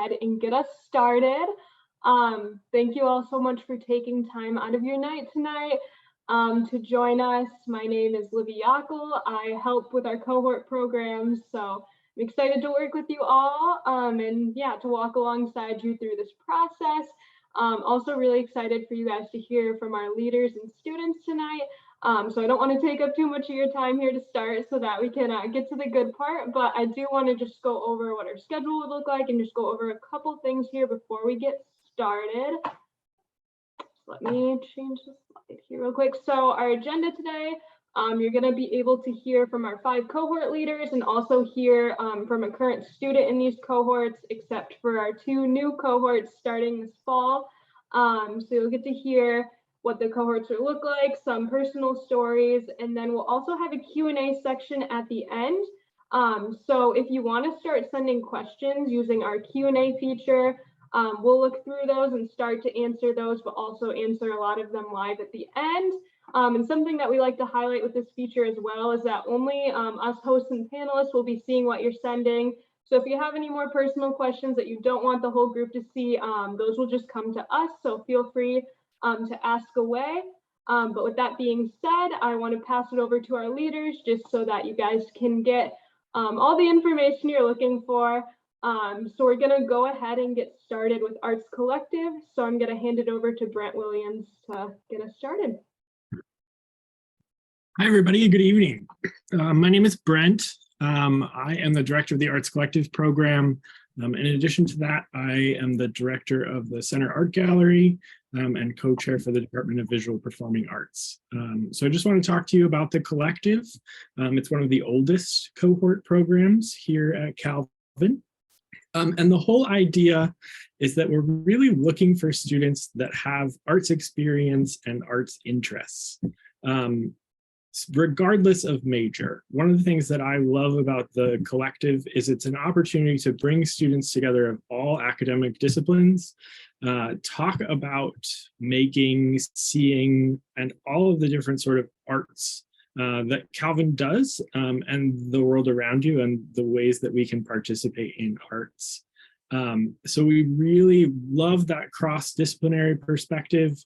ahead and get us started. Thank you all so much for taking time out of your night tonight to join us. My name is Livy Yackel. I help with our cohort programs, so I'm excited to work with you all and yeah, to walk alongside you through this process. Also really excited for you guys to hear from our leaders and students tonight. So I don't want to take up too much of your time here to start so that we can get to the good part, but I do want to just go over what our schedule would look like and just go over a couple things here before we get started. Let me change the slide here real quick. So our agenda today, you're going to be able to hear from our 5 cohort leaders and also hear from a current student in these cohorts, except for our 2 new cohorts starting this fall. So you'll get to hear what the cohorts will look like, some personal stories, and then we'll also have a Q&A section at the end. So if you want to start sending questions using our Q&A feature, we'll look through those and start to answer those, but also answer a lot of them live at the end. And something that we like to highlight with this feature as well is that only us hosts and panelists will be seeing what you're sending. So if you have any more personal questions that you don't want the whole group to see, those will just come to us. So feel free to ask away. But with that being said, I want to pass it over to our leaders just so that you guys can get all the information you're looking for. So we're going to go ahead and get started with Arts Collective. So I'm going to hand it over to Brent Williams to get us started. Hi, everybody. Good evening. My name is Brent. I am the director of the Arts Collective program. In addition to that, I am the director of the Center Art Gallery and co-chair for the Department of Visual Performing Arts. So I just want to talk to you about the collective. It's one of the oldest cohort programs here at Calvin. And the whole idea is that we're really looking for students that have arts experience and arts interests. Regardless of major. One of the things that I love about the collective is it's an opportunity to bring students together of all academic disciplines, talk about making, seeing, and all of the different sort of arts that Calvin does and the world around you and the ways that we can participate in arts. So we really love that cross-disciplinary perspective,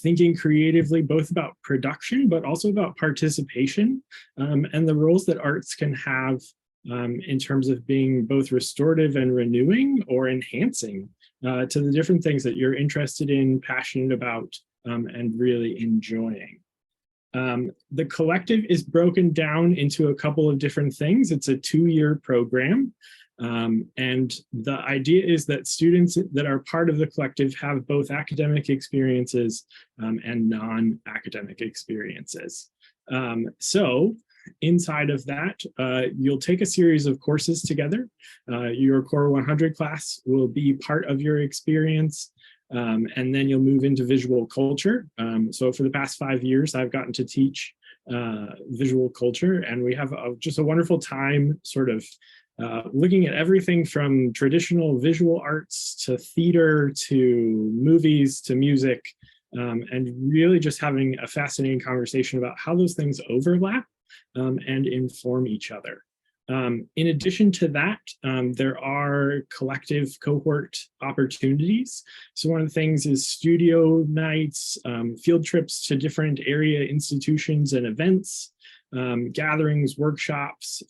thinking creatively both about production, but also about participation and the roles that arts can have in terms of being both restorative and renewing or enhancing to the different things that you're interested in, passionate about, and really enjoying. The collective is broken down into a couple of different things. It's a 2-year program. And the idea is that students that are part of the collective have both academic experiences and non-academic experiences. So inside of that, you'll take a series of courses together. Your Core 100 class will be part of your experience. And then you'll move into visual culture. So for the past 5 years, I've gotten to teach visual culture, and we have just a wonderful time sort of looking at everything from traditional visual arts to theater to movies to music, and really just having a fascinating conversation about how those things overlap and inform each other. In addition to that, there are collective cohort opportunities. So one of the things is studio nights, field trips to different area institutions and events, gatherings, workshops.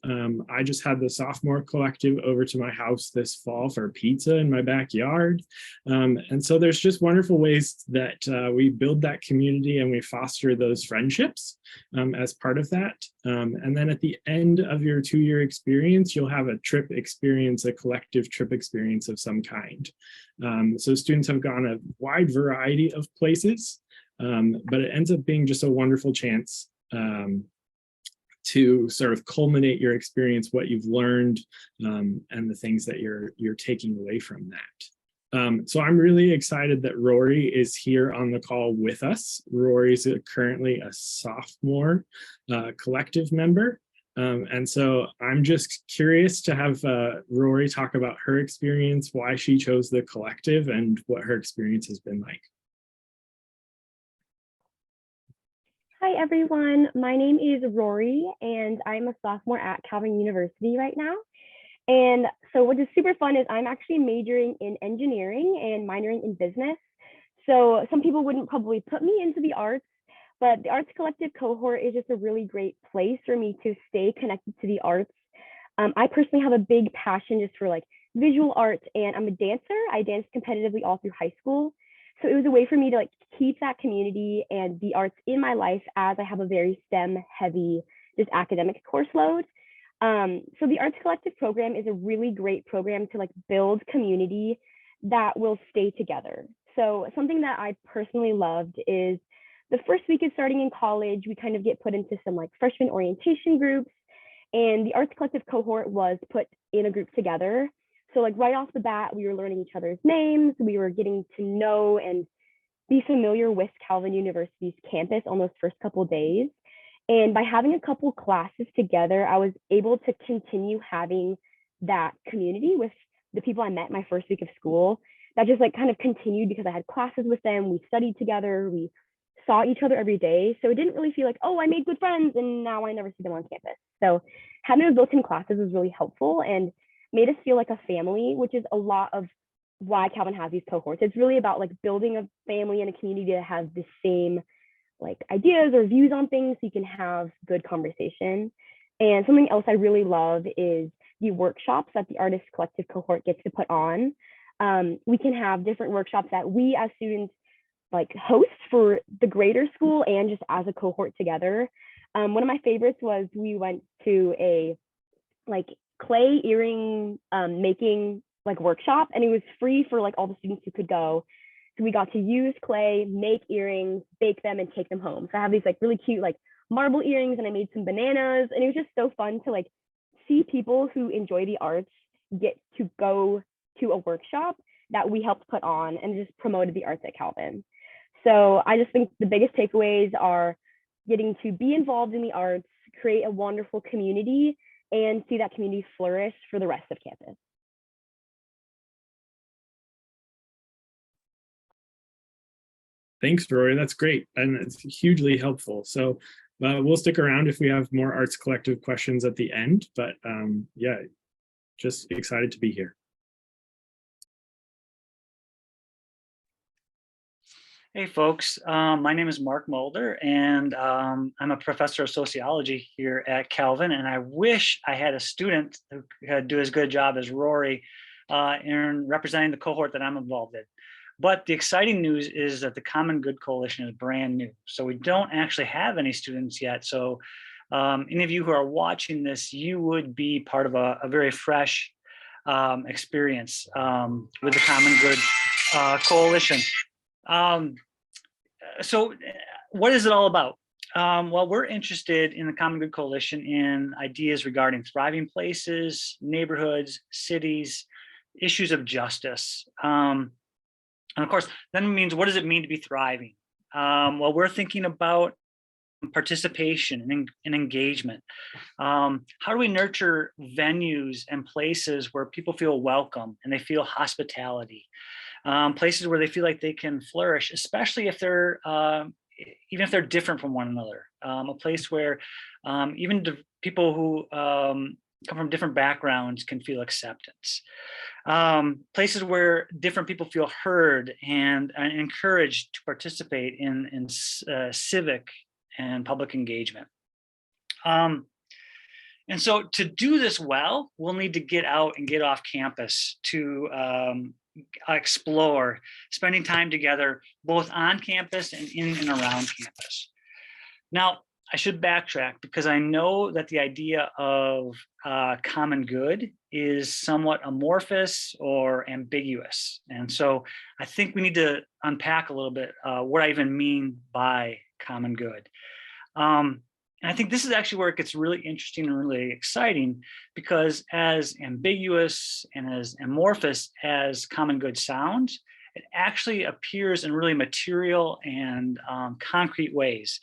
I just had the sophomore collective over to my house this fall for pizza in my backyard. And so there's just wonderful ways that we build that community and we foster those friendships as part of that. And then at the end of your 2-year experience, you'll have a trip experience, a collective trip experience of some kind. So students have gone a wide variety of places, but it ends up being just a wonderful chance to sort of culminate your experience, what you've learned, and the things that you're taking away from that. So I'm really excited that Rory is here on the call with us. Rory's currently a sophomore collective member. And so I'm just curious to have Rory talk about her experience, why she chose the collective, and what her experience has been like. Hi, everyone. My name is Rory, and I'm a sophomore at Calvin University right now. And so what is super fun is I'm actually majoring in engineering and minoring in business. So some people wouldn't probably put me into the arts, but the Arts Collective cohort is just a really great place for me to stay connected to the arts. I personally have a big passion just for like visual arts, and I'm a dancer. I danced competitively all through high school. So it was a way for me to like keep that community and the arts in my life as I have a very STEM heavy, just academic course load. So the Arts Collective program is a really great program to like build community that will stay together. So something that I personally loved is the first week of starting in college, we kind of get put into some like freshman orientation groups, and the Arts Collective cohort was put in a group together. So like right off the bat, we were learning each other's names. We were getting to know and be familiar with Calvin University's campus on those first couple of days. And by having a couple classes together, I was able to continue having that community with the people I met my first week of school. That just like kind of continued because I had classes with them. We studied together. We saw each other every day. So it didn't really feel like, oh, I made good friends and now I never see them on campus. So having those built-in classes was really helpful and made us feel like a family, which is a lot of why Calvin has these cohorts. It's really about like building a family and a community that has the same like ideas or views on things so you can have good conversation. And something else I really love is the workshops that the Artist Collective cohort gets to put on. We can have different workshops that we as students like host for the greater school and just as a cohort together. One of my favorites was we went to a like clay earring making like workshop, and it was free for like all the students who could go. So we got to use clay, make earrings, bake them, and take them home. So I have these like really cute like marble earrings, and I made some bananas, and it was just so fun to like see people who enjoy the arts get to go to a workshop that we helped put on and just promoted the arts at Calvin. So I just think the biggest takeaways are getting to be involved in the arts, create a wonderful community, and see that community flourish for the rest of campus. Thanks, Rory. That's great. And it's hugely helpful. So we'll stick around if we have more Arts Collective questions at the end. But yeah, just excited to be here. Hey folks, my name is Mark Mulder, and I'm a professor of sociology here at Calvin, and I wish I had a student who could do as good a job as Rory in representing the cohort that I'm involved in. But the exciting news is that the Common Good Coalition is brand new, so we don't actually have any students yet. So any of you who are watching this, you would be part of a very fresh experience with the Common Good Coalition. So what is it all about? Well, we're interested in the Common Good Coalition in ideas regarding thriving places, neighborhoods, cities, issues of justice. And of course, then it means, what does it mean to be thriving? Well, we're thinking about participation and engagement. How do we nurture venues and places where people feel welcome and they feel hospitality? Places where they feel like they can flourish, especially if they're even if they're different from one another. A place where even people who come from different backgrounds can feel acceptance. Places where different people feel heard and encouraged to participate in civic and public engagement. And so to do this well, we'll need to get out and get off campus to explore, spending time together, both on campus and in and around campus. Now, I should backtrack because I know that the idea of common good is somewhat amorphous or ambiguous. And so I think we need to unpack a little bit what I even mean by common good. And I think this is actually where it gets really interesting and really exciting, because as ambiguous and as amorphous as common good sounds, it actually appears in really material and concrete ways.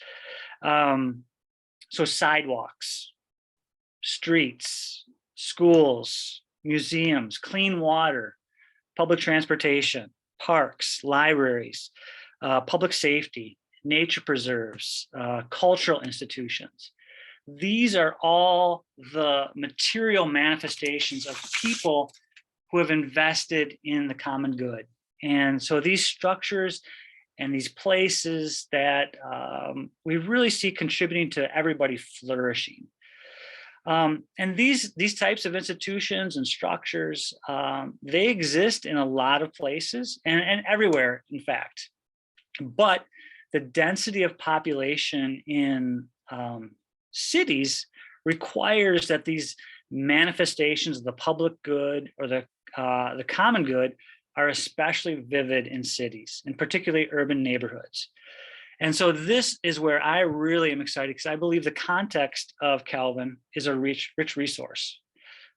So sidewalks, streets, schools, museums, clean water, public transportation, parks, libraries, public safety, nature preserves, cultural institutions. these are all the material manifestations of people who have invested in the common good. And so these structures and these places that we really see contributing to everybody flourishing. And these types of institutions and structures, they exist in a lot of places and everywhere, in fact. But the density of population in cities requires that these manifestations of the public good or the common good are especially vivid in cities, and particularly urban neighborhoods. And so this is where I really am excited, because I believe the context of Calvin is a rich resource.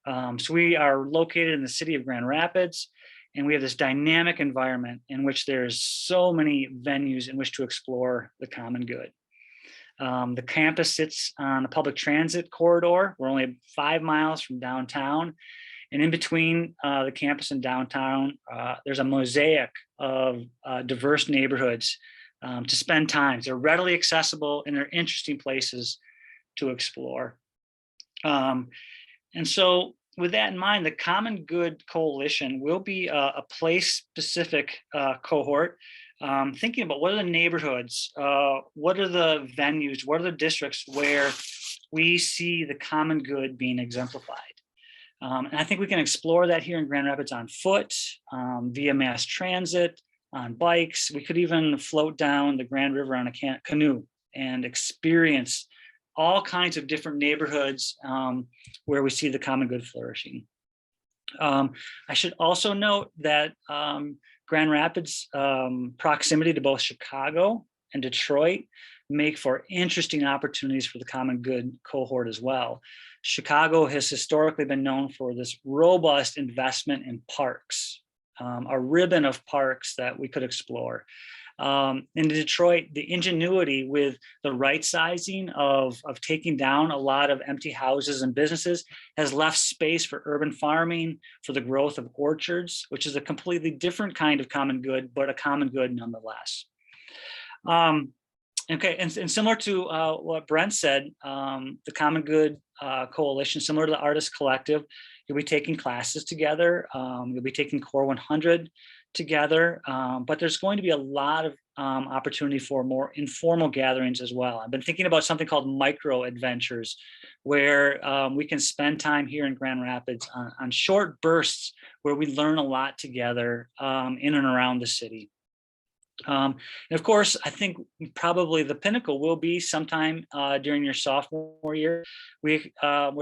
So we are located in the city of Grand Rapids, and we have this dynamic environment in which there's so many venues in which to explore the common good. The campus sits on a public transit corridor. We're only 5 miles from downtown. And in between the campus and downtown, there's a mosaic of diverse neighborhoods to spend time. They're readily accessible and they're interesting places to explore. And so with that in mind, the Common Good Coalition will be a place-specific cohort, thinking about what are the neighborhoods, what are the venues, what are the districts where we see the common good being exemplified. And I think we can explore that here in Grand Rapids on foot, via mass transit, on bikes. We could even float down the Grand River on a canoe and experience all kinds of different neighborhoods where we see the common good flourishing. I should also note that Grand Rapids' proximity to both Chicago and Detroit make for interesting opportunities for the common good cohort as well. Chicago has historically been known for this robust investment in parks, a ribbon of parks that we could explore. In Detroit, the ingenuity with the right sizing of taking down a lot of empty houses and businesses has left space for urban farming, for the growth of orchards, which is a completely different kind of common good, but a common good nonetheless. Okay, and similar to what Brent said, the Common Good Coalition, similar to the Artist Collective, you'll be taking classes together, you'll be taking Core 100 together, but there's going to be a lot of opportunity for more informal gatherings as well. I've been thinking about something called micro adventures, where we can spend time here in Grand Rapids on short bursts where we learn a lot together in and around the city. And of course, I think probably the pinnacle will be sometime during your sophomore year. We're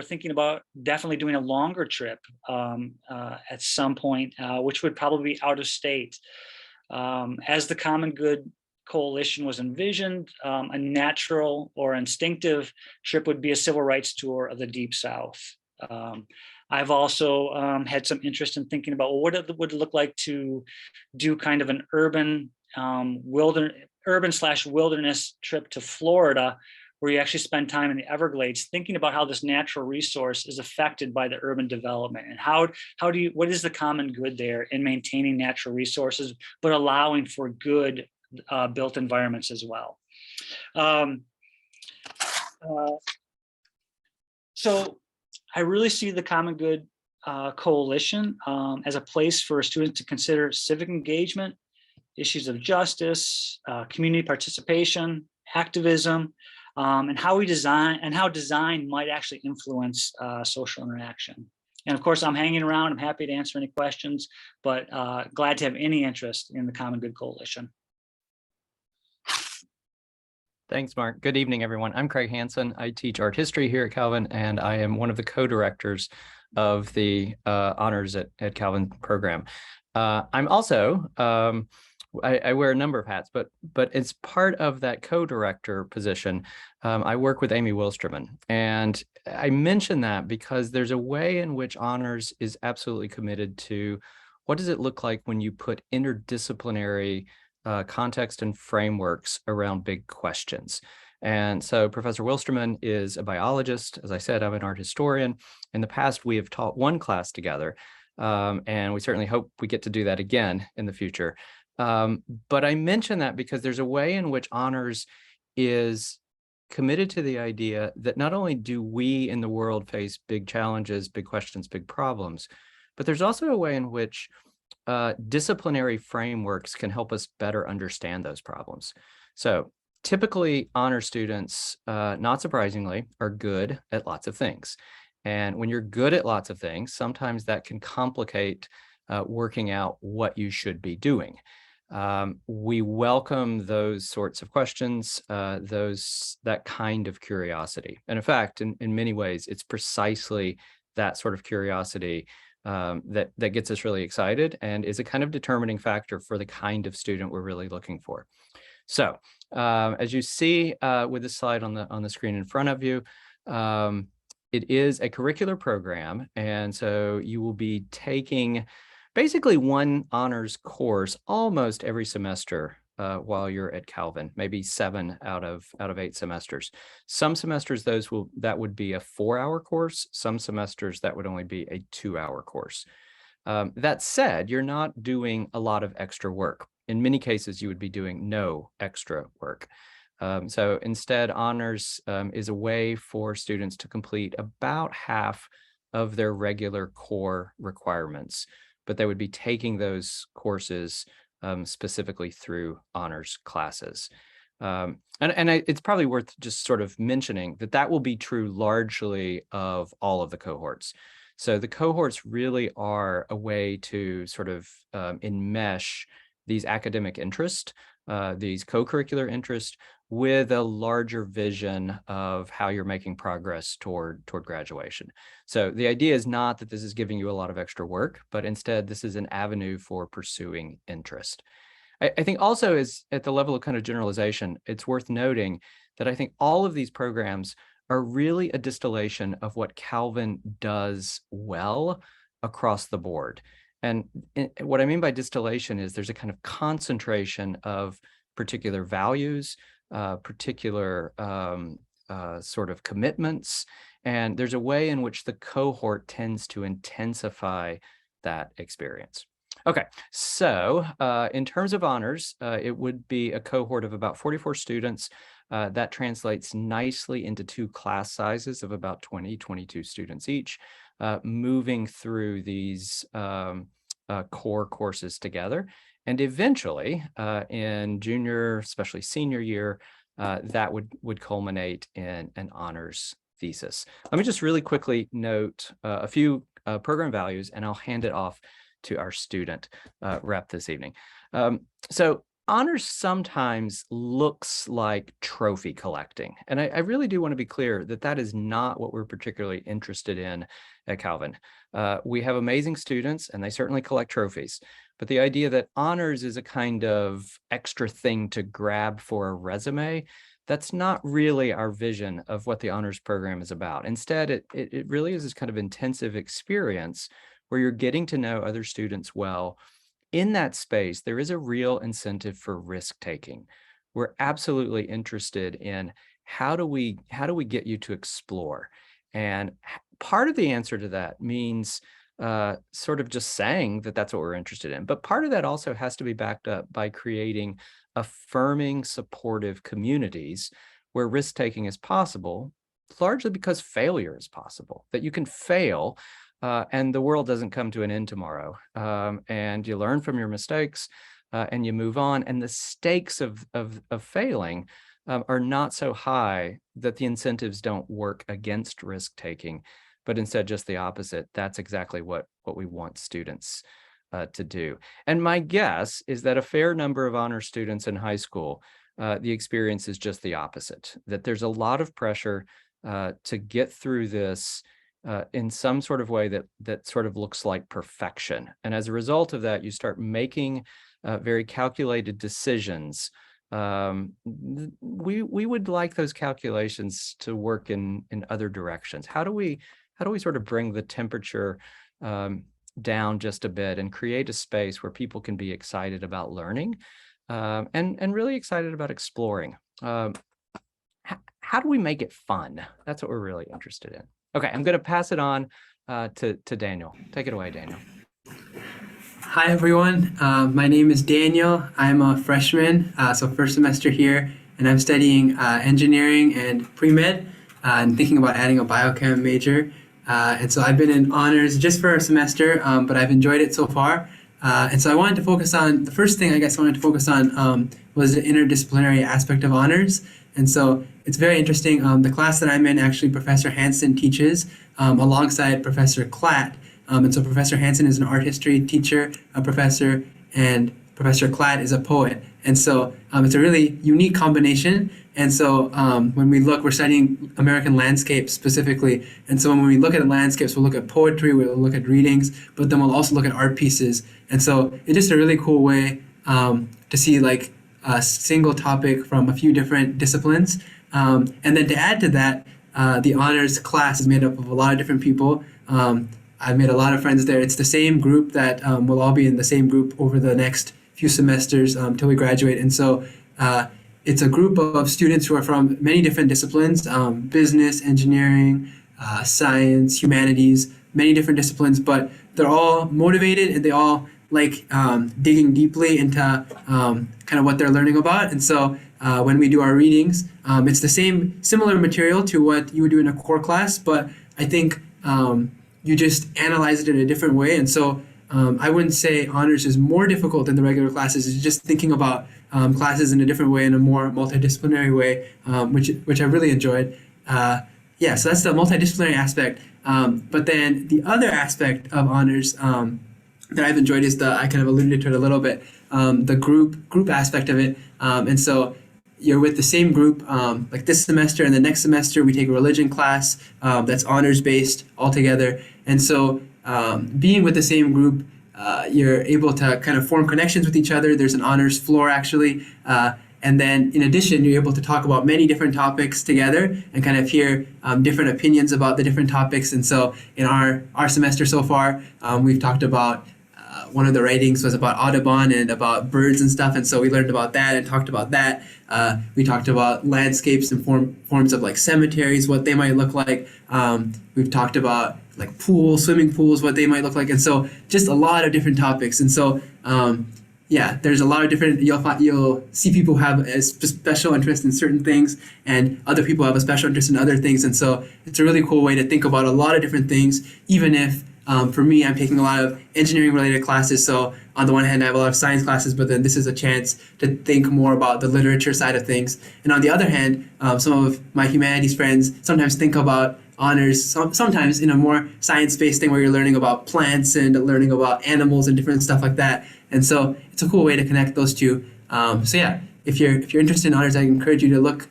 thinking about definitely doing a longer trip at some point, which would probably be out of state. As the Common Good Coalition was envisioned, a natural or instinctive trip would be a civil rights tour of the Deep South. I've also had some interest in thinking about, well, what it would look like to do kind of an urban urban/wilderness trip to Florida, where you actually spend time in the Everglades, thinking about how this natural resource is affected by the urban development, and what is the common good there in maintaining natural resources, but allowing for good built environments as well. So I really see the Common Good Coalition as a place for students to consider civic engagement, issues of justice, community participation, activism, and how design might actually influence social interaction. And of course, I'm hanging around. I'm happy to answer any questions, but glad to have any interest in the Common Good Coalition. Thanks, Mark. Good evening, everyone. I'm Craig Hansen. I teach art history here at Calvin, and I am one of the co-directors of the honors at Calvin program. I'm also I wear a number of hats, but it's part of that co-director position. I work with Amy Wilsterman, and I mention that because there's a way in which honors is absolutely committed to what does it look like when you put interdisciplinary context and frameworks around big questions. And so Professor Wilsterman is a biologist. As I said, I'm an art historian. In the past, we have taught one class together, and we certainly hope we get to do that again in the future. But I mention that because there's a way in which honors is committed to the idea that not only do we in the world face big challenges, big questions, big problems, but there's also a way in which disciplinary frameworks can help us better understand those problems. So typically, honor students, not surprisingly, are good at lots of things. And when you're good at lots of things, sometimes that can complicate working out what you should be doing. We welcome those sorts of questions, that kind of curiosity. And in fact, in many ways, it's precisely that sort of curiosity that gets us really excited and is a kind of determining factor for the kind of student we're really looking for. So as you see with the slide on the screen in front of you, it is a curricular program. And so you will be taking basically one honors course almost every semester while you're at Calvin, maybe 7 out of 8 semesters. Some semesters that would be a 4-hour course. Some semesters that would only be a 2-hour course. That said, you're not doing a lot of extra work. In many cases, you would be doing no extra work. So instead, honors is a way for students to complete about half of their regular core requirements, but they would be taking those courses specifically through honors classes. It's probably worth just sort of mentioning that will be true largely of all of the cohorts. So the cohorts really are a way to sort of enmesh these academic interests, these co-curricular interests, with a larger vision of how you're making progress toward graduation. So the idea is not that this is giving you a lot of extra work, but instead this is an avenue for pursuing interest. I think also is at the level of kind of generalization, it's worth noting that I think all of these programs are really a distillation of what Calvin does well across the board. And what I mean by distillation is there's a kind of concentration of particular values, particular sort of commitments, and there's a way in which the cohort tends to intensify that experience. Okay, so in terms of honors, it would be a cohort of about 44 students. That translates nicely into 2 class sizes of about 22 students each, moving through these core courses together. And eventually, in junior, especially senior year, that would culminate in an honors thesis. Let me just really quickly note a few program values, and I'll hand it off to our student rep this evening. So honors sometimes looks like trophy collecting. And I really do want to be clear that that is not what we're particularly interested in at Calvin. We have amazing students and they certainly collect trophies, but the idea that honors is a kind of extra thing to grab for a resume, that's not really our vision of what the honors program is about. Instead, it really is this kind of intensive experience where you're getting to know other students well. In that space, there is a real incentive for risk-taking. We're absolutely interested in how do we get you to explore? And part of the answer to that means sort of just saying that that's what we're interested in. But part of that also has to be backed up by creating affirming, supportive communities where risk-taking is possible, largely because failure is possible, that you can fail and the world doesn't come to an end tomorrow. And you learn from your mistakes and you move on. And the stakes of failing are not so high that the incentives don't work against risk-taking, but instead just the opposite. That's exactly what we want students to do. And my guess is that a fair number of honor students in high school, the experience is just the opposite, that there's a lot of pressure to get through this in some sort of way that sort of looks like perfection. And as a result of that, you start making very calculated decisions. We would like those calculations to work in other directions. How do we sort of bring the temperature down just a bit and create a space where people can be excited about learning and really excited about exploring? How do we make it fun? That's what we're really interested in. Okay, I'm going to pass it on to Daniel. Take it away, Daniel. Hi, everyone. My name is Daniel. I'm a freshman, so first semester here and I'm studying engineering and pre-med and thinking about adding a biochem major. And so I've been in honors just for a semester, but I've enjoyed it so far. And so I wanted to focus on, the first thing I guess I wanted to focus on was the interdisciplinary aspect of honors. And so it's very interesting. The class that I'm in, actually, Professor Hansen teaches alongside Professor Klatt. And so Professor Hansen is an art history teacher, a professor, and Professor Klatt is a poet. And so it's a really unique combination. And so when we look, we're studying American landscapes specifically. And so when we look at landscapes, we'll look at poetry, we'll look at readings, but then we'll also look at art pieces. And so it's just a really cool way to see like a single topic from a few different disciplines. And then to add to that, the honors class is made up of a lot of different people. I've made a lot of friends there. It's the same group that will all be in the same group over the next few semesters till we graduate. And so it's a group of students who are from many different disciplines, business, engineering, science, humanities, many different disciplines, but they're all motivated and they all like digging deeply into kind of what they're learning about. And so when we do our readings, it's the similar material to what you would do in a core class, but I think you just analyze it in a different way. And so I wouldn't say honors is more difficult than the regular classes. It's just thinking about classes in a different way, in a more multidisciplinary way, which I really enjoyed. Yeah, so that's the multidisciplinary aspect. But then the other aspect of honors that I've enjoyed is I kind of alluded to it a little bit, the group aspect of it. And so you're with the same group, like this semester and the next semester we take a religion class that's honors based altogether. And so being with the same group, you're able to kind of form connections with each other. There's an honors floor actually. And then in addition, you're able to talk about many different topics together and kind of hear different opinions about the different topics. And so in our semester so far, we've talked about one of the writings was about Audubon and about birds and stuff. And so we learned about that and talked about that. We talked about landscapes and forms of like cemeteries, what they might look like. We've talked about like pools, swimming pools, what they might look like. And so just a lot of different topics. And so, yeah, there's a lot of different, you'll see people have a special interest in certain things and other people have a special interest in other things. And so it's a really cool way to think about a lot of different things, even if for me, I'm taking a lot of engineering related classes. So on the one hand, I have a lot of science classes, but then this is a chance to think more about the literature side of things. And on the other hand, some of my humanities friends sometimes think about honors, sometimes in a more science-based thing where you're learning about plants and learning about animals and different stuff like that. And so it's a cool way to connect those two. So yeah, if you're interested in honors, I encourage you to look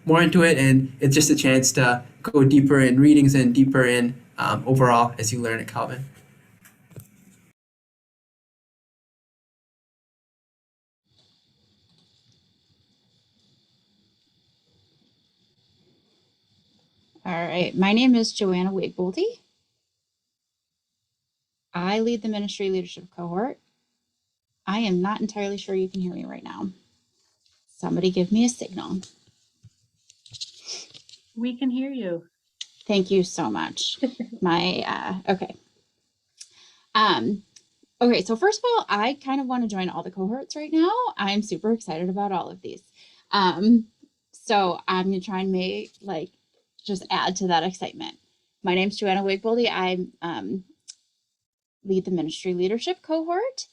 more into it. And it's just a chance to go deeper in readings and deeper in overall as you learn at Calvin. All right, my name is Joanna Wigboldy. I lead the ministry leadership cohort. I am not entirely sure you can hear me right now. Somebody give me a signal. We can hear you. Thank you so much. Okay. Okay, so first of all, I kind of want to join all the cohorts right now. I'm super excited about all of these. So I'm gonna try and just add to that excitement. My name's Joanna Wigboldy. I lead the ministry leadership cohort.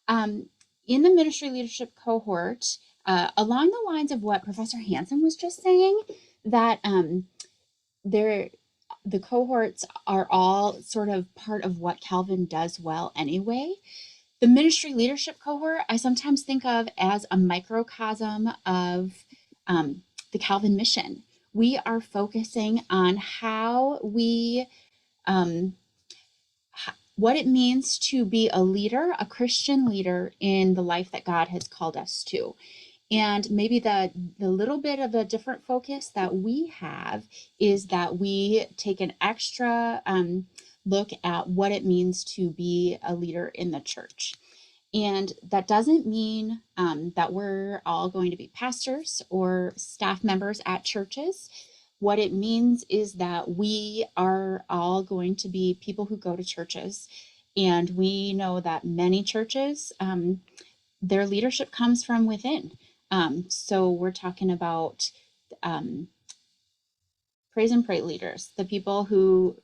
In the ministry leadership cohort, along the lines of what Professor Hansen was just saying, that the cohorts are all sort of part of what Calvin does well anyway. The ministry leadership cohort, I sometimes think of as a microcosm of the Calvin mission. We are focusing on how we, what it means to be a leader, a Christian leader in the life that God has called us to. And maybe the little bit of a different focus that we have is that we take an extra look at what it means to be a leader in the church. And that doesn't mean that we're all going to be pastors or staff members at churches. What it means is that we are all going to be people who go to churches. And we know that many churches, their leadership comes from within. So we're talking about praise and pray leaders, the people who,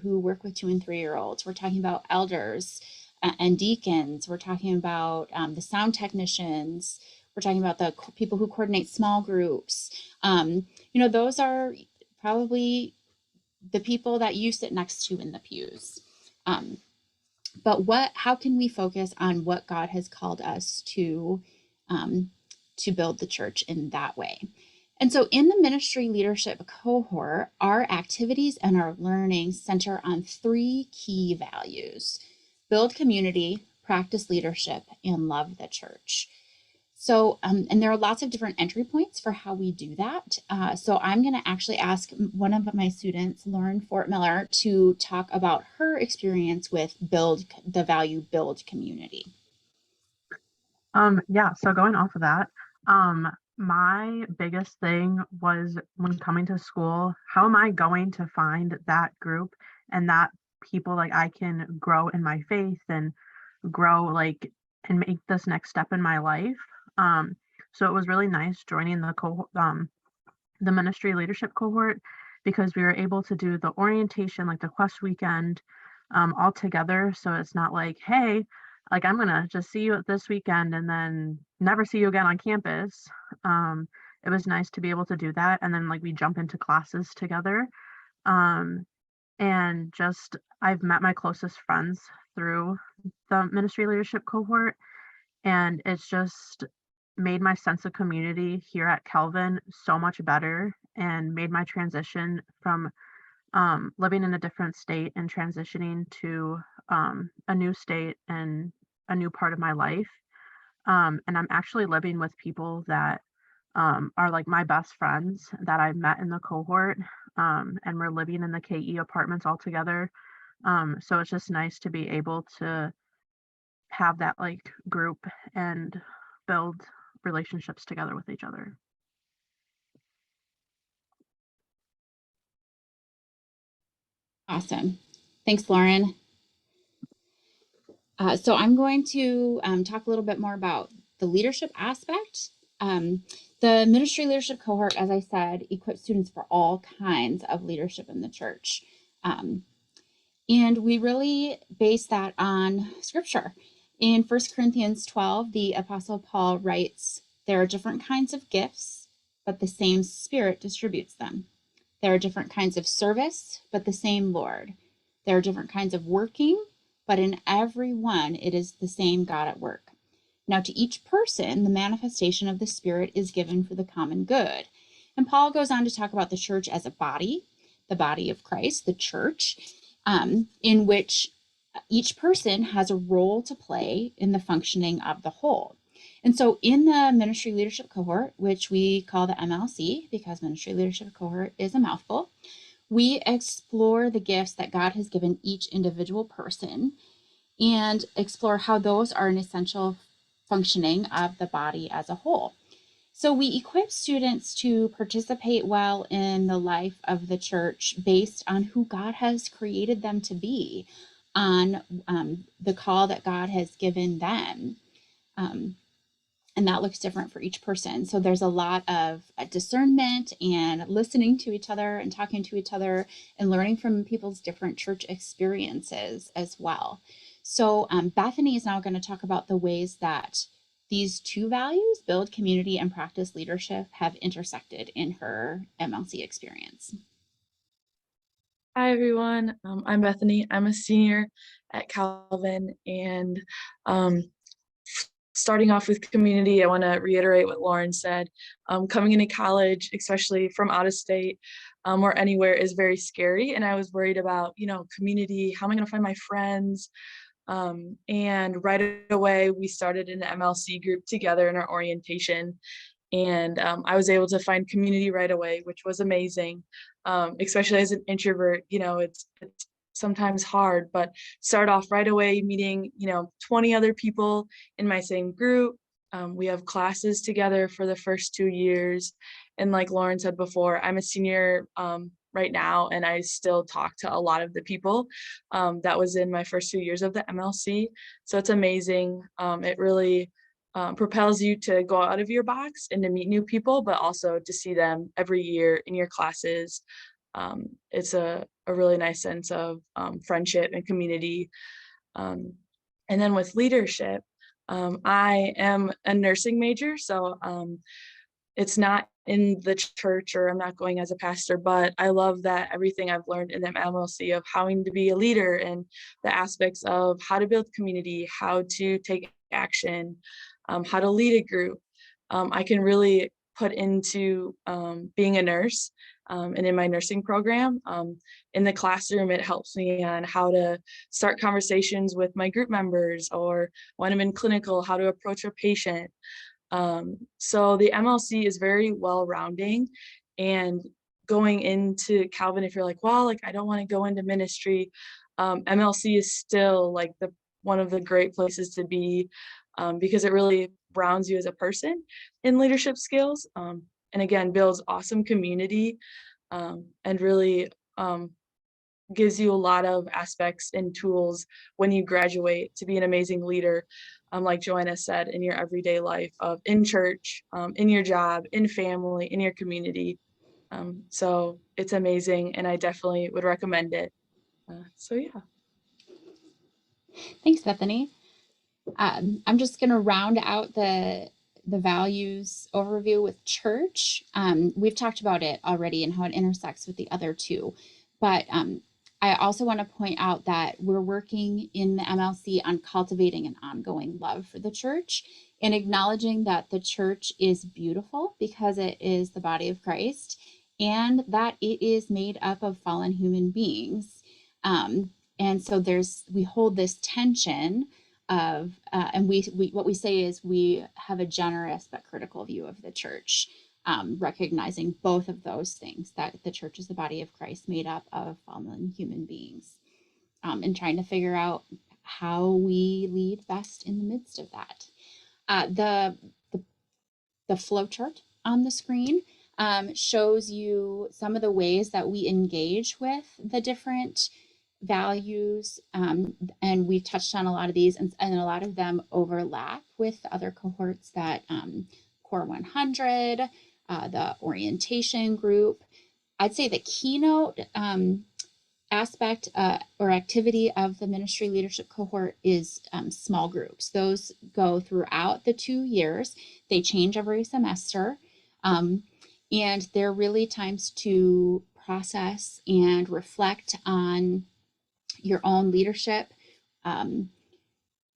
who work with 2 and 3-year-olds. We're talking about elders and deacons. We're talking about the sound technicians. We're talking about the people who coordinate small groups. Those are probably the people that you sit next to in the pews. But how can we focus on what God has called us to build the church in that way? And so in the ministry leadership cohort, our activities and our learning center on 3 key values: build community, practice leadership, and love the church. So, and there are lots of different entry points for how we do that. So I'm going to actually ask one of my students, Lauren Fort Miller, to talk about her experience with the value build community. Yeah, so going off of that, my biggest thing was when coming to school, how am I going to find that group and that people like I can grow in my faith and grow like and make this next step in my life. So it was really nice joining the ministry leadership cohort because we were able to do the orientation, like the quest weekend, all together. So it's not like, hey, like I'm gonna just see you this weekend and then never see you again on campus. It was nice to be able to do that, and then like we jump into classes together. And just I've met my closest friends through the ministry leadership cohort, and it's just made my sense of community here at Calvin so much better and made my transition from living in a different state and transitioning to a new state and a new part of my life. And I'm actually living with people that are like my best friends that I've met in the cohort. And we're living in the KE apartments all together. So it's just nice to be able to have that like group and build relationships together with each other. Awesome. Thanks, Lauren. So I'm going to talk a little bit more about the leadership aspect. The ministry leadership cohort, as I said, equips students for all kinds of leadership in the church. And we really base that on scripture. In 1 Corinthians 12, the Apostle Paul writes, "There are different kinds of gifts, but the same Spirit distributes them. There are different kinds of service, but the same Lord. There are different kinds of working, but in every one it is the same God at work. Now to each person, the manifestation of the Spirit is given for the common good." And Paul goes on to talk about the church as a body, the body of Christ, the church, in which each person has a role to play in the functioning of the whole. And so in the ministry leadership cohort, which we call the MLC, because ministry leadership cohort is a mouthful, we explore the gifts that God has given each individual person and explore how those are an essential functioning of the body as a whole. So we equip students to participate well in the life of the church based on who God has created them to be, on the call that God has given them. And that looks different for each person. So there's a lot of discernment and listening to each other and talking to each other and learning from people's different church experiences as well. So Bethany is now going to talk about the ways that these 2 values, build community and practice leadership, have intersected in her MLC experience. Hi, everyone. I'm Bethany. I'm a senior at Calvin, and starting off with community, I want to reiterate what Lauren said. Coming into college, especially from out of state or anywhere, is very scary, and I was worried about, community. How am I going to find my friends? And right away, we started an MLC group together in our orientation. And I was able to find community right away, which was amazing, especially as an introvert. It's sometimes hard, but start off right away meeting, 20 other people in my same group. We have classes together for the first 2 years. And like Lauren said before, I'm a senior right now, and I still talk to a lot of the people that was in my first 2 years of the MLC. So it's amazing. It really propels you to go out of your box and to meet new people, but also to see them every year in your classes. It's a really nice sense of friendship and community. And then with leadership, I am a nursing major, so it's not in the church, or I'm not going as a pastor, but I love that everything I've learned in the MLC of how to be a leader and the aspects of how to build community, how to take action, how to lead a group, I can really put into being a nurse. And in my nursing program, in the classroom, it helps me on how to start conversations with my group members, or when I'm in clinical, how to approach a patient. So the MLC is very well-rounding, and going into Calvin, if you're like, well, like I don't want to go into ministry, MLC is still like one of the great places to be, because it really rounds you as a person in leadership skills, and again builds awesome community, and really gives you a lot of aspects and tools when you graduate to be an amazing leader, like Joanna said, in your everyday life of in church, in your job, in family, in your community. So it's amazing, and I definitely would recommend it. So yeah. Thanks, Bethany. I'm just going to round out the values overview with church. We've talked about it already and how it intersects with the other two, but I also want to point out that we're working in the MLC on cultivating an ongoing love for the church and acknowledging that the church is beautiful because it is the body of Christ, and that it is made up of fallen human beings. And so we hold this tension of, and we what we say is we have a generous but critical view of the church, recognizing both of those things, that the church is the body of Christ made up of fallen human beings, and trying to figure out how we lead best in the midst of that. The flow chart on the screen shows you some of the ways that we engage with the different values, and we've touched on a lot of these, and a lot of them overlap with the other cohorts that Core 100, the orientation group. I'd say the keynote aspect or activity of the ministry leadership cohort is small groups. Those go throughout the 2 years. They change every semester, and they're really times to process and reflect on your own leadership,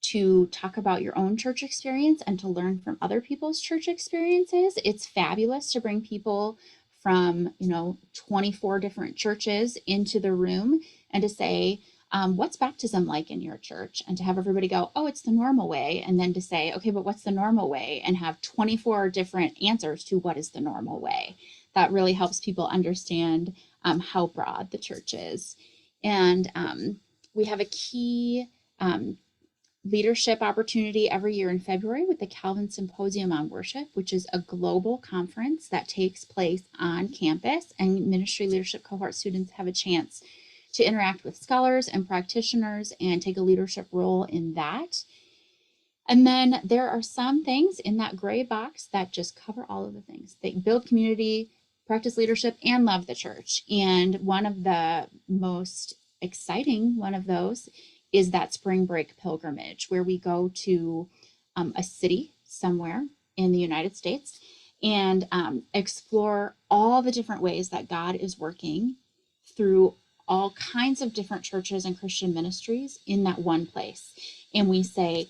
to talk about your own church experience and to learn from other people's church experiences. It's fabulous to bring people from 24 different churches into the room and to say, what's baptism like in your church? And to have everybody go, oh, it's the normal way. And then to say, okay, but what's the normal way? And have 24 different answers to what is the normal way. That really helps people understand how broad the church is. And we have a key leadership opportunity every year in February with the Calvin Symposium on Worship, which is a global conference that takes place on campus, and ministry leadership cohort students have a chance to interact with scholars and practitioners and take a leadership role in that. And then there are some things in that gray box that just cover all of the things. They build community, practice leadership, and love the church. And one of the most exciting one of those is that spring break pilgrimage, where we go to a city somewhere in the United States and explore all the different ways that God is working through all kinds of different churches and Christian ministries in that one place. And we say,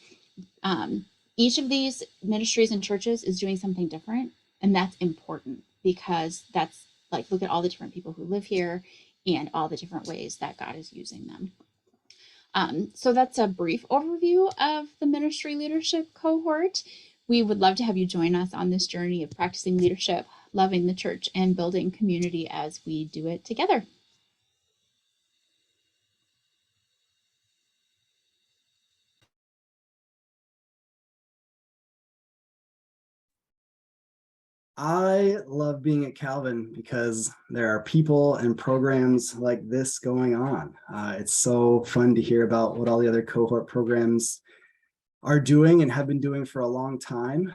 each of these ministries and churches is doing something different. And that's important, because that's like, look at all the different people who live here and all the different ways that God is using them. So that's a brief overview of the ministry leadership cohort. We would love to have you join us on this journey of practicing leadership, loving the church, and building community as we do it together. I love being at Calvin because there are people and programs like this going on. It's so fun to hear about what all the other cohort programs are doing and have been doing for a long time.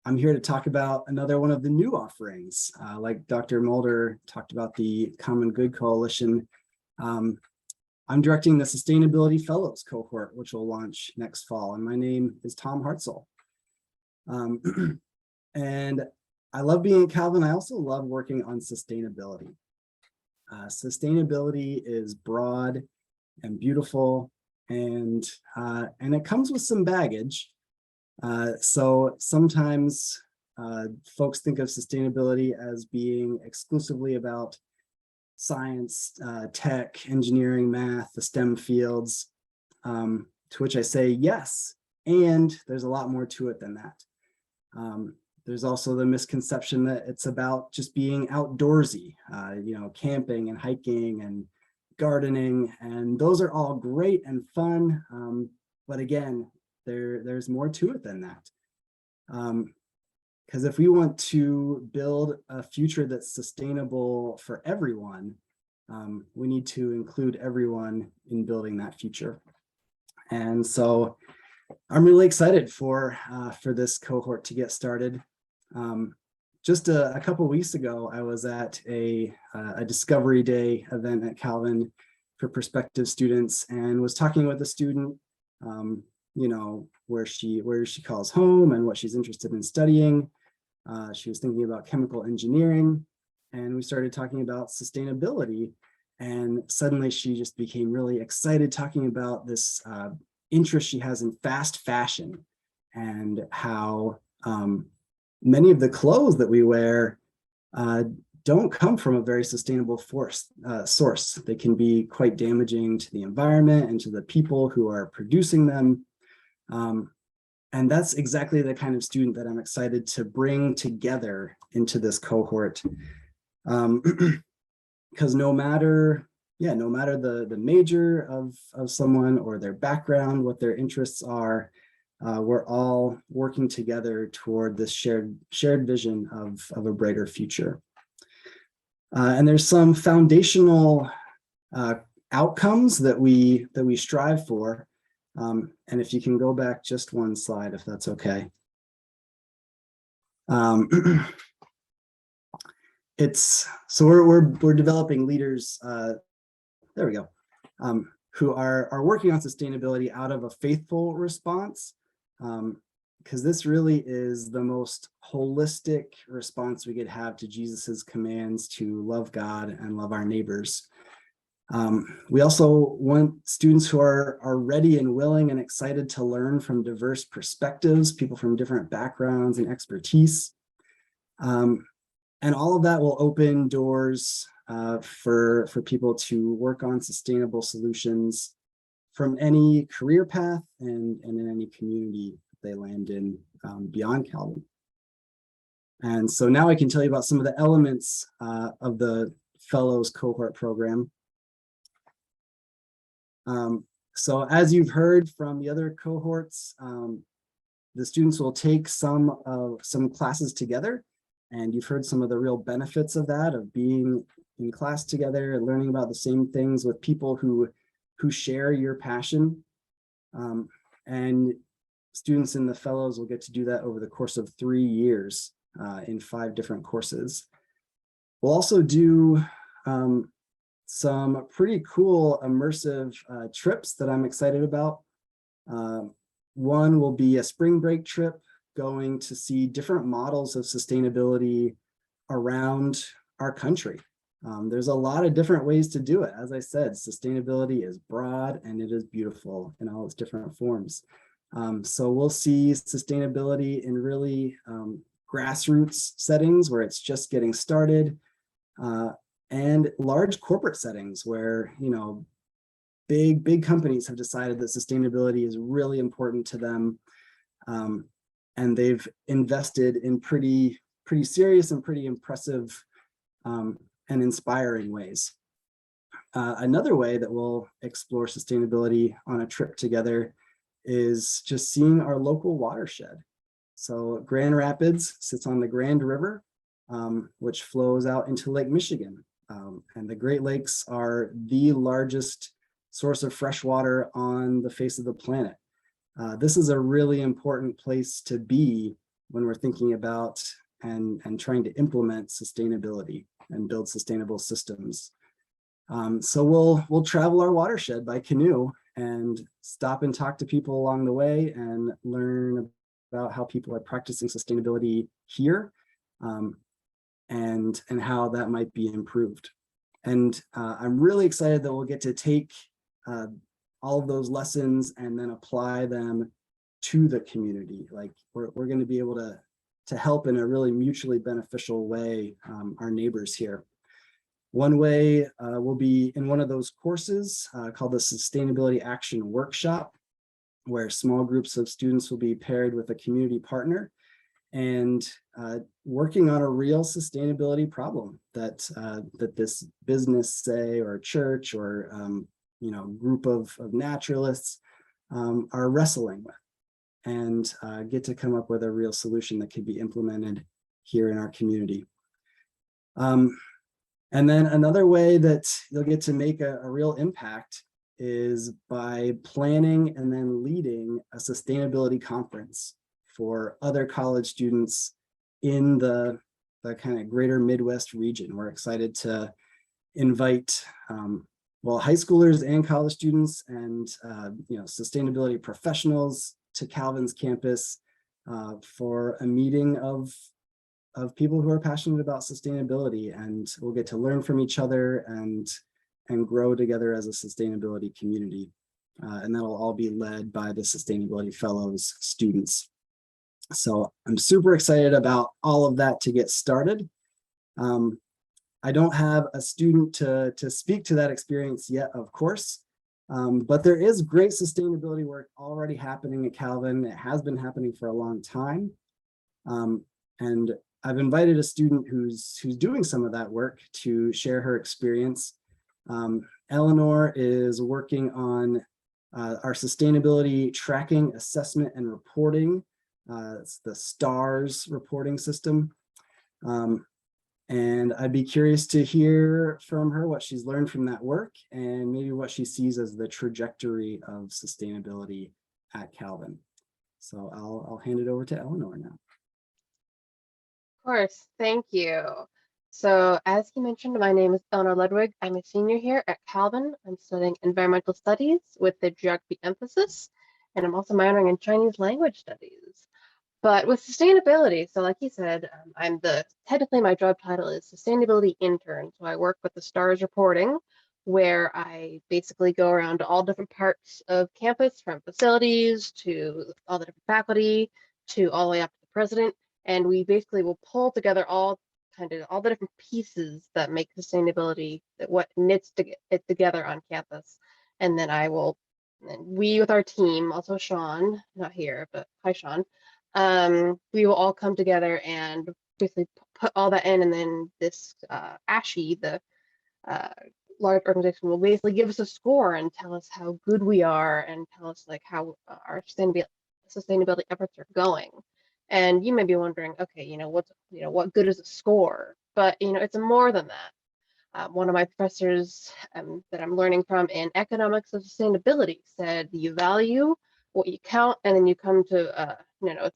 I'm here to talk about another one of the new offerings. Like Dr. Mulder talked about the Common Good Coalition. I'm directing the Sustainability Fellows cohort, which will launch next fall. And my name is Tom Hartzell. And I love being at Calvin. I also love working on sustainability. Sustainability is broad and beautiful, and it comes with some baggage. So sometimes folks think of sustainability as being exclusively about science, tech, engineering, math, the STEM fields, to which I say yes, and there's a lot more to it than that. There's also the misconception that it's about just being outdoorsy, camping and hiking and gardening, and those are all great and fun. But again, there's more to it than that. Because if we want to build a future that's sustainable for everyone, we need to include everyone in building that future. And so I'm really excited for this cohort to get started. Just a couple weeks ago, I was at a Discovery Day event at Calvin for prospective students and was talking with a student, where she calls home and what she's interested in studying. She was thinking about chemical engineering, and we started talking about sustainability. And suddenly she just became really excited talking about this interest she has in fast fashion and how many of the clothes that we wear don't come from a very sustainable source. They can be quite damaging to the environment and to the people who are producing them. And that's exactly the kind of student that I'm excited to bring together into this cohort. Because no matter the major of someone or their background, what their interests are, we're all working together toward this shared vision of a brighter future. And there's some foundational outcomes that we strive for. And if you can go back just one slide, if that's okay. So we're developing leaders. There we go. Who are working on sustainability out of a faithful response. Because this really is the most holistic response we could have to Jesus's commands to love God and love our neighbors. We also want students who are ready and willing and excited to learn from diverse perspectives, people from different backgrounds and expertise. And all of that will open doors for people to work on sustainable solutions from any career path and in any community they land in beyond Calvin. And so now I can tell you about some of the elements of the Fellows cohort program. So as you've heard from the other cohorts, the students will take some classes together, and you've heard some of the real benefits of that, of being in class together and learning about the same things with people who share your passion. And students in the fellows will get to do that over the course of 3 years in 5 different courses. We'll also do some pretty cool immersive trips that I'm excited about. One will be a spring break trip going to see different models of sustainability around our country. There's a lot of different ways to do it. As I said, sustainability is broad and it is beautiful in all its different forms. So we'll see sustainability in really grassroots settings where it's just getting started, and large corporate settings where, big companies have decided that sustainability is really important to them, and they've invested in pretty serious and pretty impressive and inspiring ways. Another way that we'll explore sustainability on a trip together is just seeing our local watershed. So Grand Rapids sits on the Grand River, which flows out into Lake Michigan. And the Great Lakes are the largest source of fresh water on the face of the planet. This is a really important place to be when we're thinking about and trying to implement sustainability and build sustainable systems. So we'll travel our watershed by canoe and stop and talk to people along the way and learn about how people are practicing sustainability here, and how that might be improved. And I'm really excited that we'll get to take all of those lessons and then apply them to the community. Like we're going to be able to help in a really mutually beneficial way our neighbors here. One way will be in one of those courses called the Sustainability Action Workshop, where small groups of students will be paired with a community partner and working on a real sustainability problem that this business, say, or church, or group of naturalists are wrestling with, and get to come up with a real solution that could be implemented here in our community. And then another way that you'll get to make a real impact is by planning and then leading a sustainability conference for other college students in the kind of greater Midwest region. We're excited to invite high schoolers and college students and sustainability professionals to Calvin's campus for a meeting of people who are passionate about sustainability, and we'll get to learn from each other and grow together as a sustainability community. And that'll all be led by the Sustainability Fellows students. So I'm super excited about all of that to get started. I don't have a student to speak to that experience yet, of course, but there is great sustainability work already happening at Calvin. It has been happening for a long time. And I've invited a student who's doing some of that work to share her experience. Eleanor is working on our sustainability tracking, assessment, and reporting. It's the STARS reporting system. And I'd be curious to hear from her what she's learned from that work and maybe what she sees as the trajectory of sustainability at Calvin. So I'll hand it over to Eleanor now. Of course, thank you. So as you mentioned, my name is Eleanor Ludwig. I'm a senior here at Calvin. I'm studying environmental studies with the geography emphasis, and I'm also minoring in Chinese language studies. But with sustainability, so like you said, technically my job title is sustainability intern. So I work with the STARS reporting, where I basically go around to all different parts of campus, from facilities to all the different faculty to all the way up to the president. And we basically will pull together all the different pieces that make sustainability, what knits it together on campus. And then we with our team, also Sean, not here, but hi Sean, we will all come together and basically put all that in, and then this ASHI, the large organization, will basically give us a score and tell us how good we are and tell us like how our sustainability efforts are going. And you may be wondering, okay, what good is a score? But it's more than that. One of my professors that I'm learning from in economics of sustainability said you value what you count, and then you come to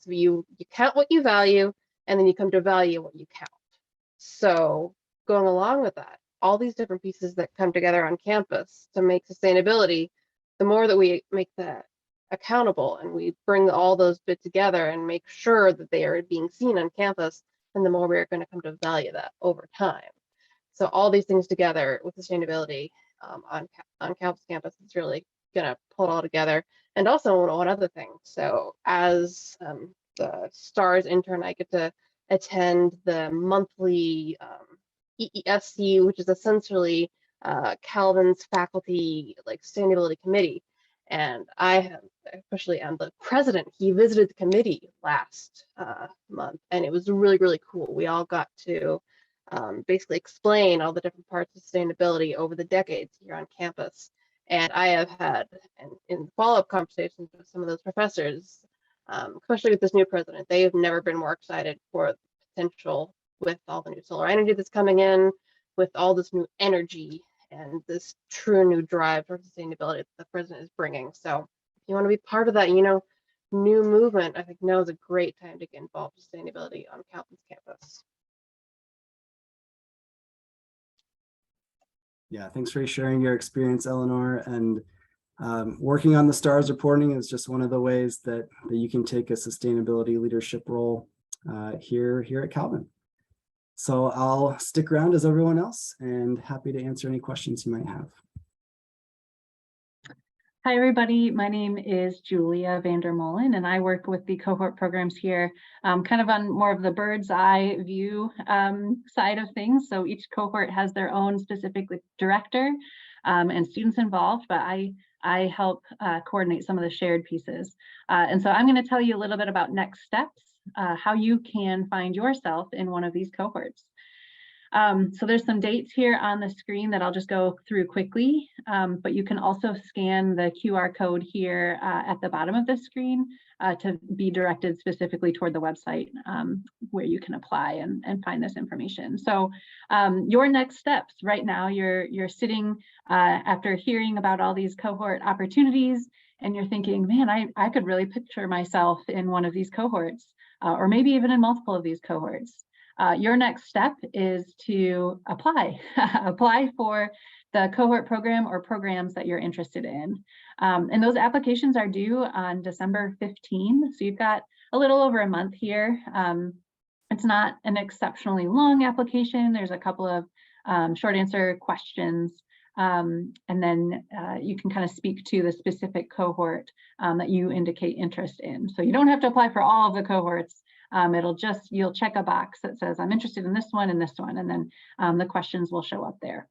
you count what you value, and then you come to value what you count. So going along with that, all these different pieces that come together on campus to make sustainability, the more that we make that accountable and we bring all those bits together and make sure that they are being seen on campus, and the more we're going to come to value that over time. So all these things together with sustainability on Calvin's campus is really going to pull it all together. And also one other thing. So as the STARS intern, I get to attend the monthly EESC, which is essentially Calvin's faculty sustainability committee. And especially am the president, he visited the committee last month, and it was really, really cool. We all got to basically explain all the different parts of sustainability over the decades here on campus. And I have had, in follow-up conversations with some of those professors, especially with this new president, they have never been more excited for the potential with all the new solar energy that's coming in, with all this new energy and this true new drive for sustainability that the president is bringing. So you want to be part of that, new movement, I think now is a great time to get involved in sustainability on Calvin's campus. Yeah, thanks for sharing your experience, Eleanor. And working on the STARS reporting is just one of the ways that you can take a sustainability leadership role here at Calvin. So I'll stick around as everyone else and happy to answer any questions you might have. Hi, everybody. My name is Julia Vandermolen, and I work with the cohort programs here, kind of on more of the bird's eye view side of things. So each cohort has their own specific director and students involved, but I help coordinate some of the shared pieces. And so I'm going to tell you a little bit about next steps, how you can find yourself in one of these cohorts. So there's some dates here on the screen that I'll just go through quickly, but you can also scan the QR code here at the bottom of the screen to be directed specifically toward the website where you can apply and find this information. So your next steps right now, you're sitting after hearing about all these cohort opportunities, and you're thinking, man, I could really picture myself in one of these cohorts, or maybe even in multiple of these cohorts. Your next step is to apply. Apply for the cohort program or programs that you're interested in. And those applications are due on December 15. So you've got a little over a month here. It's not an exceptionally long application. There's a couple of short answer questions. And then you can kind of speak to the specific cohort that you indicate interest in. So you don't have to apply for all of the cohorts. You'll check a box that says, I'm interested in this one and this one, and then the questions will show up there.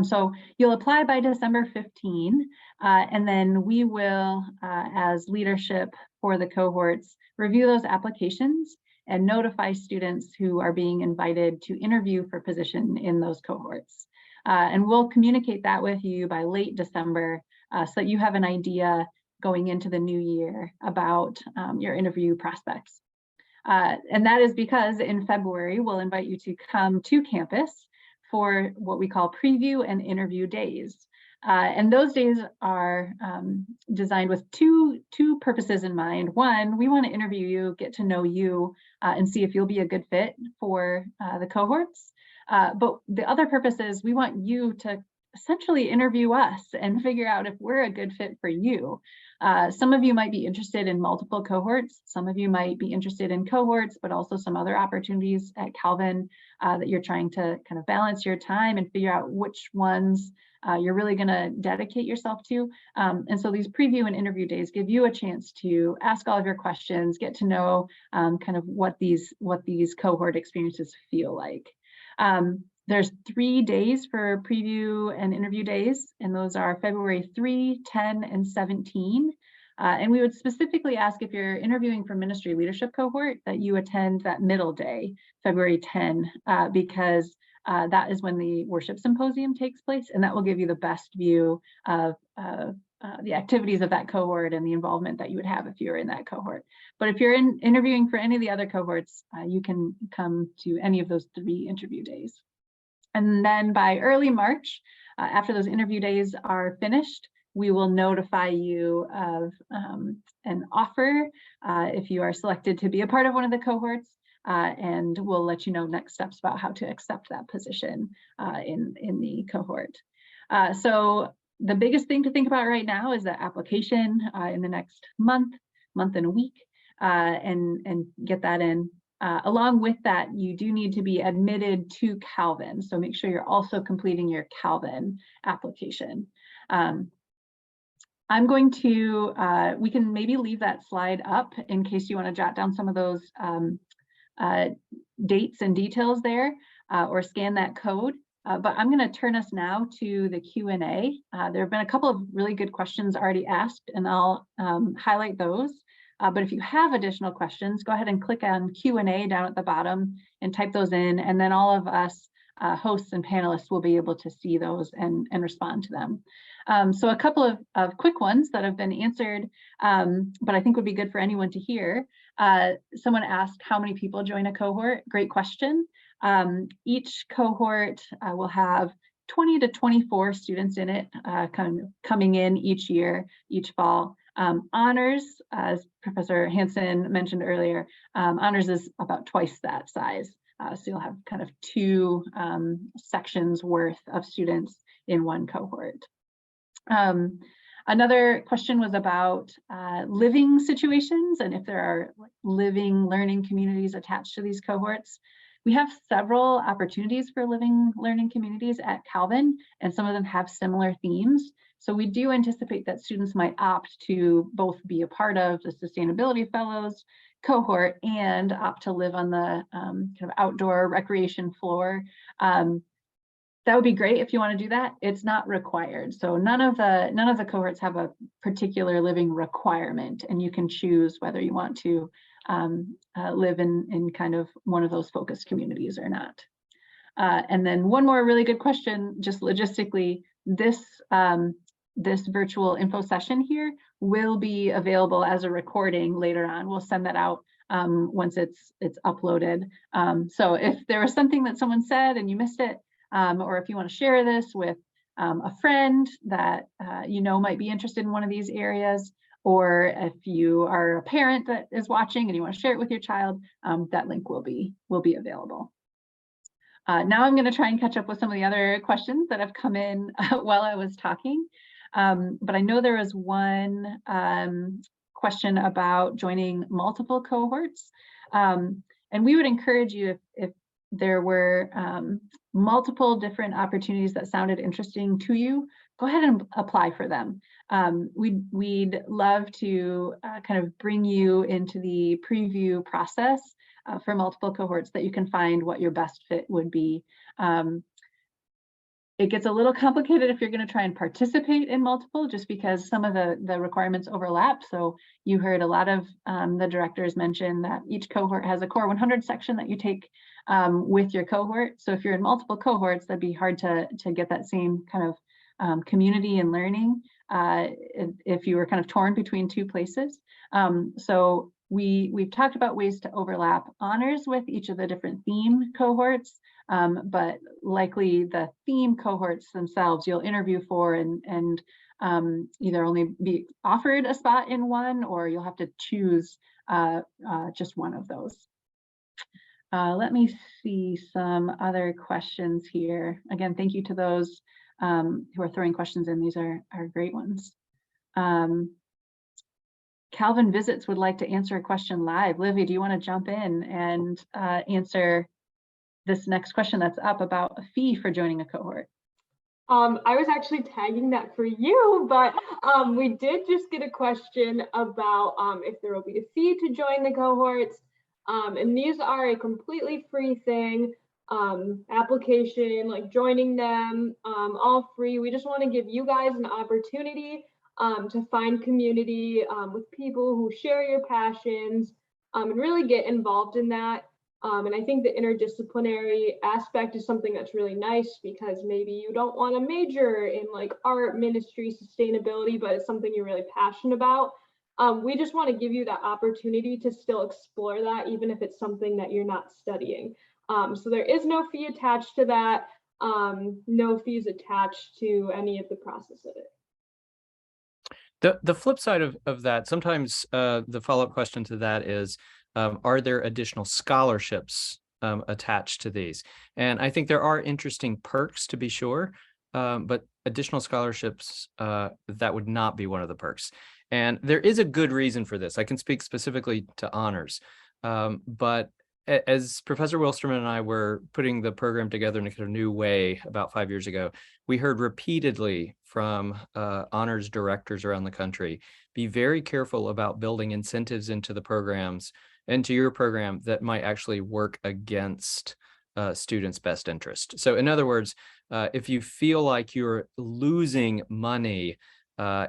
So you'll apply by December 15, and then we will, as leadership for the cohorts, review those applications and notify students who are being invited to interview for position in those cohorts. And we'll communicate that with you by late December so that you have an idea going into the new year about your interview prospects. And that is because in February, we'll invite you to come to campus for what we call preview and interview days. And those days are designed with two purposes in mind. One, we want to interview you, get to know you, and see if you'll be a good fit for the cohorts. But the other purpose is we want you to essentially interview us and figure out if we're a good fit for you. Some of you might be interested in multiple cohorts. Some of you might be interested in cohorts, but also some other opportunities at Calvin that you're trying to kind of balance your time and figure out which ones you're really going to dedicate yourself to. And so these preview and interview days give you a chance to ask all of your questions, get to know kind of what these cohort experiences feel like. There's 3 days for preview and interview days, and those are February 3, 10, and 17. And we would specifically ask if you're interviewing for ministry leadership cohort that you attend that middle day, February 10, because that is when the worship symposium takes place, and that will give you the best view of the activities of that cohort and the involvement that you would have if you're in that cohort. But if you're interviewing for any of the other cohorts, you can come to any of those 3 interview days. And then by early March, after those interview days are finished, we will notify you of an offer if you are selected to be a part of one of the cohorts, and we'll let you know next steps about how to accept that position in the cohort. So the biggest thing to think about right now is the application in the next month and a week, and get that in. Along with that, you do need to be admitted to Calvin. So make sure you're also completing your Calvin application. I'm going to, we can maybe leave that slide up in case you want to jot down some of those dates and details there, or scan that code. But I'm going to turn us now to the Q&A. There have been a couple of really good questions already asked, and I'll highlight those. But if you have additional questions, go ahead and click on Q&A down at the bottom and type those in, and then all of us hosts and panelists will be able to see those and respond to them. So a couple of quick ones that have been answered, but I think would be good for anyone to hear. Someone asked how many people join a cohort. Great question. Each cohort will have 20 to 24 students in it, kind of coming in each year, each fall. Honors, as Professor Hansen mentioned earlier, honors is about twice that size. So you'll have kind of 2 sections worth of students in one cohort. Another question was about living situations and if there are living learning communities attached to these cohorts. We have several opportunities for living learning communities at Calvin, and some of them have similar themes. So we do anticipate that students might opt to both be a part of the Sustainability Fellows cohort and opt to live on the kind of outdoor recreation floor. That would be great if you want to do that. It's not required. So none of the cohorts have a particular living requirement, and you can choose whether you want to live in kind of one of those focused communities or not. And then one more really good question, just logistically, this virtual info session here will be available as a recording later on. We'll send that out once it's uploaded. So if there was something that someone said and you missed it, or if you want to share this with a friend that you know might be interested in one of these areas, or if you are a parent that is watching and you want to share it with your child, that link will be available. Now I'm going to try and catch up with some of the other questions that have come in while I was talking. But I know there was one question about joining multiple cohorts. And we would encourage you, if there were multiple different opportunities that sounded interesting to you, go ahead and apply for them. We'd love to kind of bring you into the preview process for multiple cohorts, that you can find what your best fit would be. It gets a little complicated if you're going to try and participate in multiple, just because some of the requirements overlap. So you heard a lot of the directors mention that each cohort has a Core 100 section that you take with your cohort. So if you're in multiple cohorts, that'd be hard to get that same kind of community and learning if you were kind of torn between 2 places. So we've talked about ways to overlap honors with each of the different theme cohorts, but likely the theme cohorts themselves you'll interview for and either only be offered a spot in one, or you'll have to choose just one of those. Let me see some other questions here. Again, thank you to those who are throwing questions in. These are great ones. Calvin Visits would like to answer a question live. Livy, do you want to jump in and answer this next question that's up about a fee for joining a cohort? I was actually tagging that for you, but we did just get a question about if there will be a fee to join the cohorts. And these are a completely free thing, application, like joining them, all free. We just want to give you guys an opportunity to find community with people who share your passions and really get involved in that. And I think the interdisciplinary aspect is something that's really nice, because maybe you don't want to major in like art, ministry, sustainability, but it's something you're really passionate about. We just want to give you that opportunity to still explore that, even if it's something that you're not studying. So there is no fee attached to that, no fees attached to any of the process of it. The flip side of that, sometimes the follow-up question to that is, are there additional scholarships attached to these? And I think there are interesting perks, to be sure, but additional scholarships, that would not be one of the perks. And there is a good reason for this. I can speak specifically to honors, but as Professor Wilsterman and I were putting the program together in a kind of new way about 5 years ago, we heard repeatedly from honors directors around the country, be very careful about building incentives into the programs, into your program, that might actually work against students' best interest. So in other words, if you feel like you're losing money,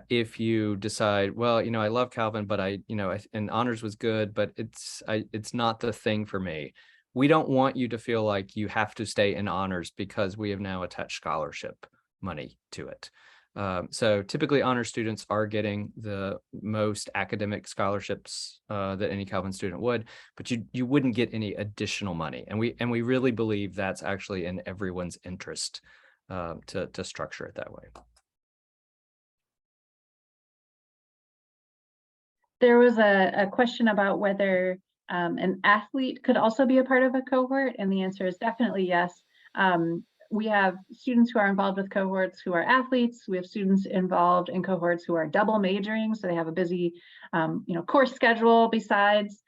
if you decide, well, I love Calvin, but and honors was good, but it's not the thing for me. We don't want you to feel like you have to stay in honors because we have now attached scholarship money to it. So typically honor students are getting the most academic scholarships that any Calvin student would, but you wouldn't get any additional money. And we really believe that's actually in everyone's interest to structure it that way. There was a question about whether an athlete could also be a part of a cohort, and the answer is definitely yes. We have students who are involved with cohorts who are athletes. We have students involved in cohorts who are double majoring, so they have a busy course schedule besides.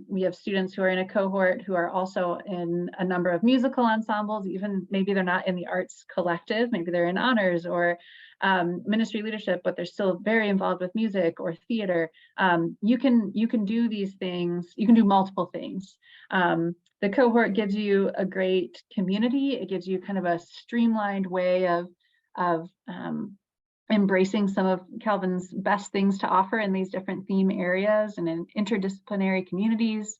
We have students who are in a cohort who are also in a number of musical ensembles, even maybe they're not in the arts collective, maybe they're in honors or ministry leadership, but they're still very involved with music or theater. You can do these things, you can do multiple things. The cohort gives you a great community. It gives you kind of a streamlined way of embracing some of Calvin's best things to offer in these different theme areas and in interdisciplinary communities.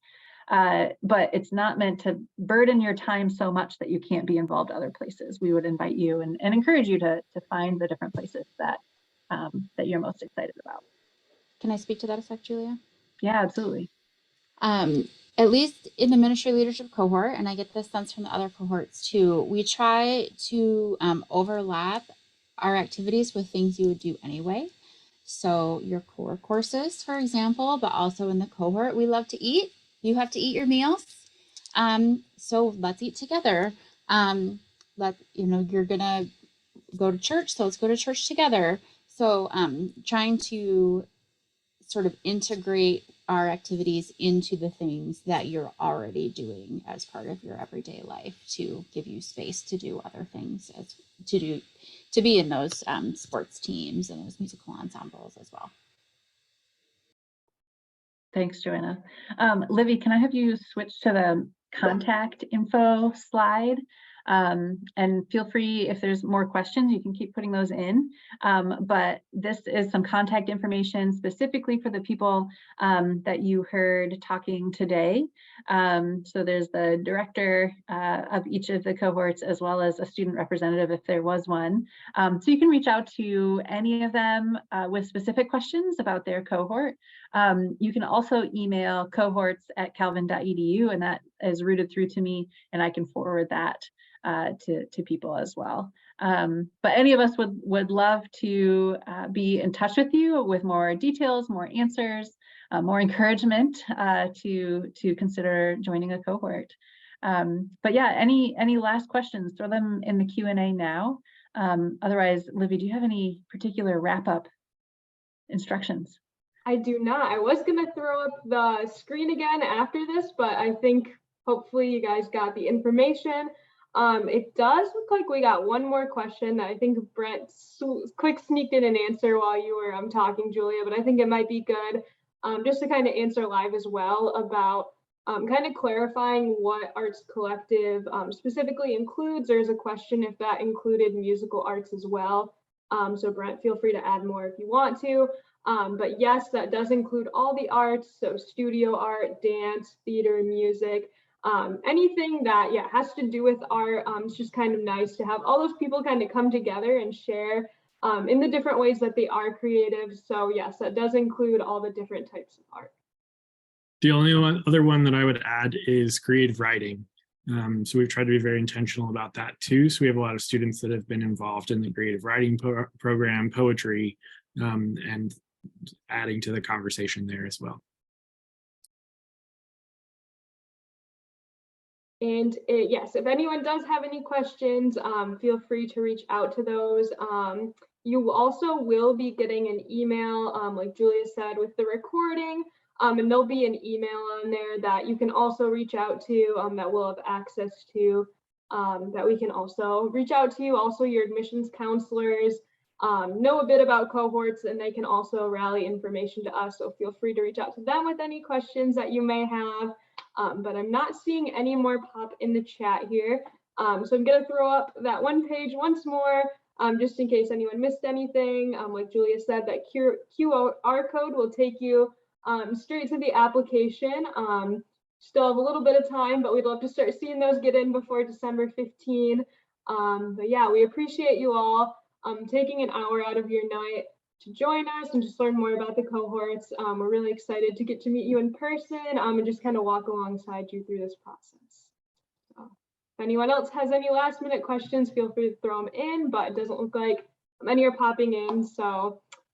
But it's not meant to burden your time so much that you can't be involved other places. We would invite you and encourage you to find the different places that that you're most excited about. Can I speak to that a sec, Julia? Yeah, absolutely. At least in the ministry leadership cohort, and I get this sense from the other cohorts too, we try to overlap our activities with things you would do anyway. So your core courses, for example, but also in the cohort, we love to eat. You have to eat your meals. So let's eat together. You're gonna go to church, so let's go to church together. So trying to sort of integrate our activities into the things that you're already doing as part of your everyday life to give you space to do other things, to be in those sports teams and those musical ensembles as well. Thanks, Joanna. Livy, can I have you switch to the contact info slide? And feel free, if there's more questions, you can keep putting those in. But this is some contact information specifically for the people that you heard talking today. So there's the director of each of the cohorts, as well as a student representative if there was one. So you can reach out to any of them with specific questions about their cohort. You can also email cohorts@calvin.edu, and that is routed through to me, and I can forward that to people as well. But any of us would love to be in touch with you with more details, more answers, more encouragement to consider joining a cohort. But yeah, any last questions, throw them in the Q&A now. Otherwise, Livy, do you have any particular wrap-up instructions? I do not. I was going to throw up the screen again after this, but I think hopefully you guys got the information. It does look like we got one more question that I think Brent quick sneaked in an answer while you were talking, Julia, but I think it might be good just to kind of answer live as well about kind of clarifying what Arts Collective specifically includes. There's a question if that included musical arts as well. So Brent, feel free to add more if you want to. But yes, that does include all the arts, so studio art, dance, theater, music, anything that has to do with art. It's just kind of nice to have all those people kind of come together and share in the different ways that they are creative. So yes, that does include all the different types of art. The only other one that I would add is creative writing. So we've tried to be very intentional about that too. So we have a lot of students that have been involved in the creative writing program, poetry, and adding to the conversation there as well. And yes, if anyone does have any questions, feel free to reach out to those. You also will be getting an email, like Julia said, with the recording, and there'll be an email on there that you can also reach out to, that we'll have access to, that we can also reach out to you. Also, your admissions counselors know a bit about cohorts, and they can also rally information to us. So feel free to reach out to them with any questions that you may have. But I'm not seeing any more pop in the chat here. So I'm going to throw up that one page once more, just in case anyone missed anything. Like Julia said, that QR code will take you straight to the application. Still have a little bit of time, but we'd love to start seeing those get in before December 15. But yeah, we appreciate you all taking an hour out of your night to join us and just learn more about the cohorts. We're really excited to get to meet you in person and just kind of walk alongside you through this process. So if anyone else has any last minute questions, feel free to throw them in, but it doesn't look like many are popping in. So